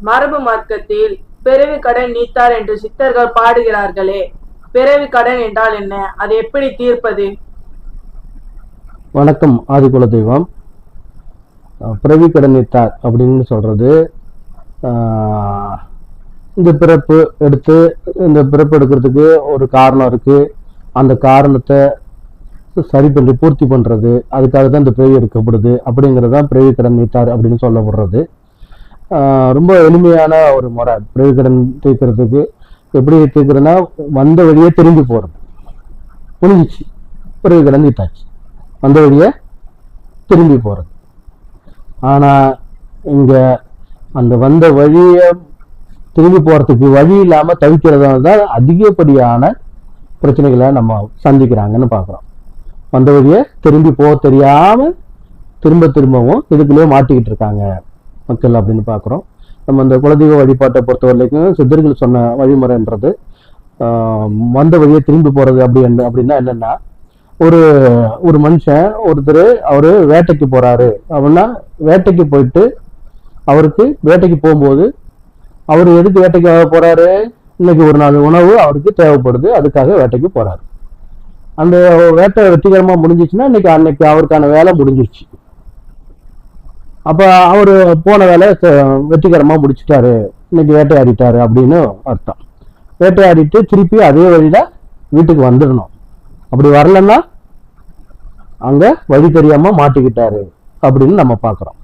மரபு மார்க்கத்தில் பிறவி கடன் நீத்தார் என்று சித்தர்கள் பாடுகிறார்களே, பிறவி கடன் என்றால் என்ன? அதை எப்படி தீர்ப்பது? வணக்கம் ஆதிகுல தெய்வம். பிறவி கடன் நீத்தார் அப்படின்னு சொல்றது, இந்த பிறப்பு எடுத்து இந்த பிறப்பு எடுக்கிறதுக்கு ஒரு காரணம் இருக்கு. அந்த காரணத்தை சரி பண்ணி பூர்த்தி பண்றது, அதுக்காக தான் இந்த பிறவி எடுக்கப்படுது. அப்படிங்கிறதான் பிறவி கடன் நீத்தார் அப்படின்னு சொல்லப்படுறது. ரொம்ப எளிமையான ஒரு முறை பிறவி கடன் தீர்க்கிறதுக்கு. எப்படி தீர்க்கிறதுனா, வந்த வழியே திரும்பி போறது. புரிஞ்சிச்சு, பிறவி கடன் நீத்தாச்சு, வந்த வழியே திரும்பி போறது. ஆனா இங்க அந்த வந்த வழியை திரும்பி போறதுக்கு வழி இல்லாம தவிக்கிறதால தான் அதிகப்படியான பிரச்சனைகளை நம்ம சந்திக்கிறாங்கன்னு பாக்குறோம். வந்த வழியை திரும்பி போக தெரியாம திரும்பவும் இதுக்குள்ளேயே மாட்டிக்கிட்டு இருக்காங்க மக்கள் அப்படின்னு பாக்குறோம். நம்ம இந்த குலதெய்வ வழிபாட்டை பொறுத்த வரைக்கும் சித்தர்கள் சொன்ன வழிமுறைன்றது, வந்த வழியை திரும்பி போறது அப்படின்னா என்னன்னா, ஒரு மனுஷன் ஒருத்தர் அவரு வேட்டைக்கு போறாரு அப்படின்னா, வேட்டைக்கு போயிட்டு அவருக்கு வேட்டைக்கு போகும்போது அவரு எதுக்கு வேட்டைக்கு போறாரு? இன்னைக்கு ஒரு நாள் உணவு அவருக்கு தேவைப்படுது, அதுக்காக வேட்டைக்கு போறாரு. அந்த வேட்டை வெற்றிகரமா முடிஞ்சிச்சுன்னா அன்னைக்கு அவருக்கான வேலை முடிஞ்சிருச்சு. அப்ப அவரு போன வேலை வெற்றிகரமா முடிச்சுட்டாரு, இன்னைக்கு வேட்டையாடிட்டாரு அப்படின்னு அர்த்தம். வேட்டையாடிட்டு திருப்பி அதே வழியில வீட்டுக்கு வந்துடணும். அப்படி வரலன்னா அங்க வழி தெரியாம மாட்டிக்கிட்டாரு அப்படின்னு நம்ம பாக்குறோம்.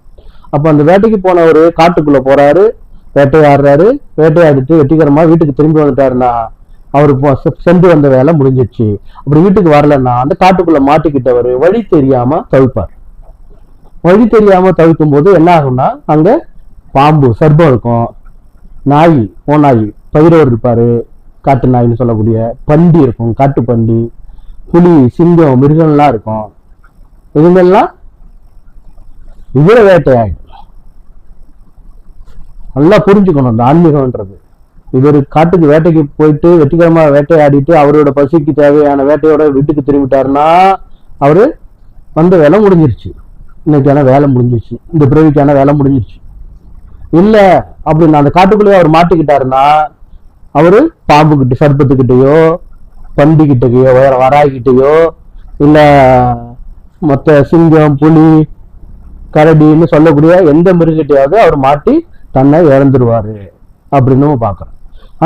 அப்ப அந்த வேட்டைக்கு போனவரு காட்டுக்குள்ள போறாரு, வேட்டையாடுறாரு, வேட்டையாடிட்டு வெற்றிகரமா வீட்டுக்கு திரும்பி வந்துட்டாருன்னா அவரு சென்று வந்த வேலை முடிஞ்சிச்சு. அப்படி வீட்டுக்கு வரலன்னா அந்த காட்டுக்குள்ள மாட்டிக்கிட்டவர் வழி தெரியாம தவிப்பார். வழி தெரியாம தவிக்கும் போது என்ன ஆகும்னா, அங்க பாம்பு சர்ப்பம் இருக்கும், நாய் ஓநாய் பயிரோர் இருப்பாரு, காட்டு நாய்னு சொல்லக்கூடிய பண்டி இருக்கும், காட்டு பண்டி, புலி, சிங்கம், மிருகம்லாம் இருக்கும். இதுங்கெல்லாம் இவர வேட்டையாயிடும். நல்லா புரிஞ்சுக்கணும் இந்த ஆன்மீகம்ன்றது. இவர் காட்டுக்கு வேட்டைக்கு போயிட்டு வெற்றிகரமா வேட்டையாடிட்டு அவரோட பசிக்கு தேவையான வேட்டையோட வீட்டுக்கு திரும்பிட்டாருன்னா அவரு வந்த வேலை முடிஞ்சிருச்சு, இன்னைக்கான வேலை முடிஞ்சிருச்சு, இந்த பிறவிக்கான வேலை முடிஞ்சிருச்சு. இல்ல அப்படின்னு அந்த காட்டுக்குள்ளேயே அவர் மாட்டிக்கிட்டாருன்னா அவரு பாம்புகிட்ட, சர்ப்பத்துக்கிட்டயோ, பண்டிகிட்டயோ, வராய்கிட்டயோ, இல்ல மொத்த சிங்கம், புலி, கரடின்னு சொல்லக்கூடிய எந்த மிருகத்தையாவது அவர் மாட்டி தன்னை இழந்துருவாரு அப்படின்னு பாக்குறோம்.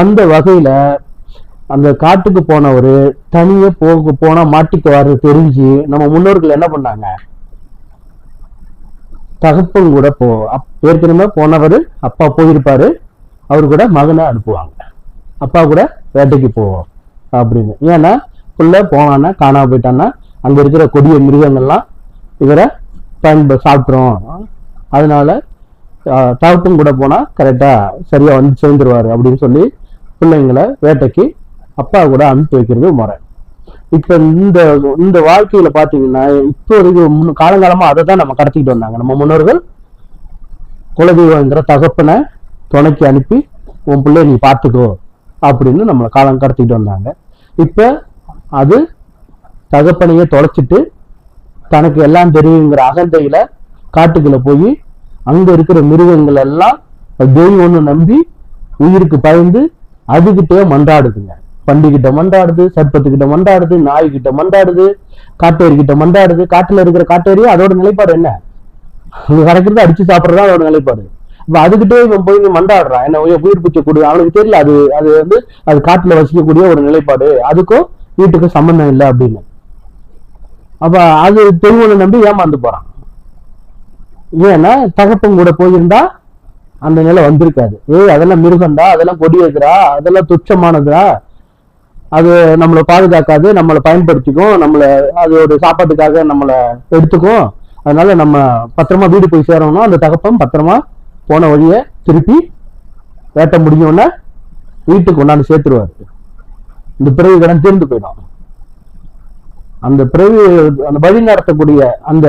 அந்த வகையில அந்த காட்டுக்கு போனவரு தனியே போனா மாட்டிக்குவாரு தெரிஞ்சு நம்ம முன்னோர்கள் என்ன பண்ணாங்க, தகப்பன் கூட ஏற்கனவே போனவர் அப்பா போயிருப்பாரு, அவரு கூட மகனை அனுப்புவாங்க, அப்பா கூட வேட்டைக்கு போவோம் அப்படின்னு. ஏன்னா புள்ள போனான்னா காணாம போயிட்டான்னா அங்க இருக்கிற கொடிய மிருகங்கள்லாம் இவரை சாப்பிட்றோம், அதனால தகப்பன் கூட போனா கரெக்டா சரியா வந்து சேர்ந்துருவாரு அப்படின்னு சொல்லி பிள்ளைங்களை வேட்டைக்கு அப்பா கூட அனுப்பி வைக்கிறது முறை. இப்ப இந்த வாழ்க்கையில பாத்தீங்கன்னா இப்போ காலங்காலமா அதை தான் நம்ம கடத்திக்கிட்டு வந்தாங்க நம்ம முன்னோர்கள். குலதெய்வங்கிற தகப்பனை துணைக்கு அனுப்பி உன் பிள்ளைய நீ பார்த்துக்கோ அப்படின்னு நம்மளை காலம் கடத்திக்கிட்டு வந்தாங்க. இப்ப அது தகப்பனையே தொலைச்சிட்டு தனக்கு எல்லாம் தெரியுங்கிற அகந்தையில காட்டுக்குள்ள போய் அங்க இருக்கிற மிருகங்கள் எல்லாம் தெய்வம்னு நம்பி உயிருக்கு பயந்து அதுகிட்டே மன்றாடுதுங்க. பண்டிகிட்ட மண்டாடுது, சர்ப்பத்துக்கிட்ட மண்டாடுது, நாய்கிட்ட மண்டாடுது, காட்டேரிக்கிட்ட மண்டாடுது. காட்டுல இருக்கிற காட்டேரி அதோட நிலைப்பாடு என்ன? அங்க கிடைக்கிறது அடிச்சு சாப்பிட்றதா அதோட நிலைப்பாடு. இப்ப அதுகிட்டே இவன் போய் மண்டாடுறான், என்ன உயிர் பிச்சக்கூடிய அவனுக்கு தெரியல. அது காட்டுல வசிக்கக்கூடிய ஒரு நிலைப்பாடு, அதுக்கும் வீட்டுக்கும் சம்பந்தம் இல்லை அப்படின்னு. அப்ப அது தெய்வனை நம்பி ஏமாந்து போறான். ஏன்னா தகப்பன் கூட போயிருந்தா அந்த நிலை வந்திருக்காது. அதெல்லாம் மிருகம்டா, அதெல்லாம் கொடி வைக்கிறா, அதெல்லாம் துச்சமானதா, அது நம்மளை பாதுகாக்காது, நம்மளை பயன்படுத்திக்கும், அதோட சாப்பாட்டுக்காக நம்மளை எடுத்துக்கும், அதனால நம்ம பத்திரமா வீடு போய் சேரணும். அந்த தகப்பன் பத்திரமா போன வழிய திருப்பி வேட்டை முடிஞ்சோன்னா வீட்டுக்கு கொண்டாந்து சேர்த்துருவாரு. இந்த பிறவி கடன் தீர்ந்து போயிடும். அந்த பிறவி அந்த வழி நடத்தக்கூடிய அந்த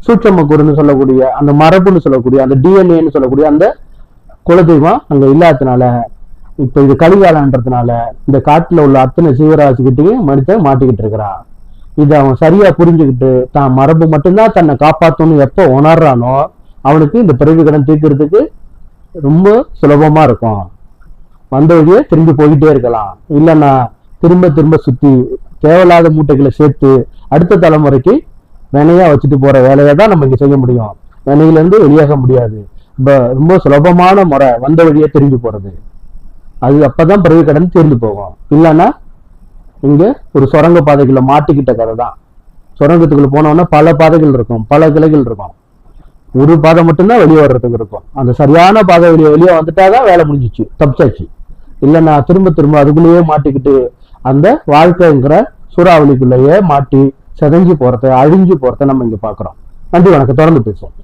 சூட்சமக்கூறுன்னு சொல்லக்கூடிய அந்த மரபுன்னு சொல்லக்கூடிய அந்த டிஎன்ஏன்னு சொல்லக்கூடிய அந்த குலதெய்வம் அங்க இல்லாததுனால இப்ப இது கலிகாலன்றதுனால இந்த காட்டுல உள்ள அத்தனை சீவராசிக்கிட்டையும் மனுஷன் மாட்டிக்கிட்டு இருக்கிறான். இதை அவன் சரியா புரிஞ்சுக்கிட்டு தான் மரபு மட்டும்தான் தன்னை காப்பாற்றணும்னு எப்போ உணர்றானோ அவனுக்கு இந்த பிறவி கடன் தீர்க்கறதுக்கு ரொம்ப சுலபமா இருக்கும். வந்த வழியே திரும்பி போய்கிட்டே இருக்கலாம். இல்லைன்னா திரும்ப திரும்ப சுத்தி தேவையில்லாத மூட்டைகளை சேர்த்து அடுத்த தலைமுறைக்கு வினையா வச்சுட்டு போற வேலையை தான் நம்ம இங்க செய்ய முடியும். வினையிலேருந்து வெளியாக முடியாது. ரொம்ப சுலபமான முறை வந்த வழியே திரும்பி போறது. அது அப்பதான் பிறவி கடன் தீர்ந்து போகும். இல்லைன்னா இங்க ஒரு சுரங்க பாதைக்குள்ள மாட்டிக்கிட்ட கதை தான். சுரங்கத்துக்குள்ள போனோம்னா பல பாதைகள் இருக்கும், பல கிளைகள் இருக்கும். ஒரு பாதை மட்டும்தான் வெளியே வர்றதுக்கு இருக்கும். அந்த சரியான பாதை வெளியே வந்துட்டாதான் வேலை முடிஞ்சிச்சு, தப்பிச்சாச்சு. இல்லைன்னா திரும்ப திரும்ப அதுக்குள்ளேயே மாட்டிக்கிட்டு அந்த வாழ்க்கைங்கிற சூறாவளிக்குள்ளேயே மாட்டி செதஞ்சு போறத, அழிஞ்சு போறத நம்ம இங்க பாக்குறோம். நன்றி, வணக்கம். தொடர்ந்து பேசுவோம்.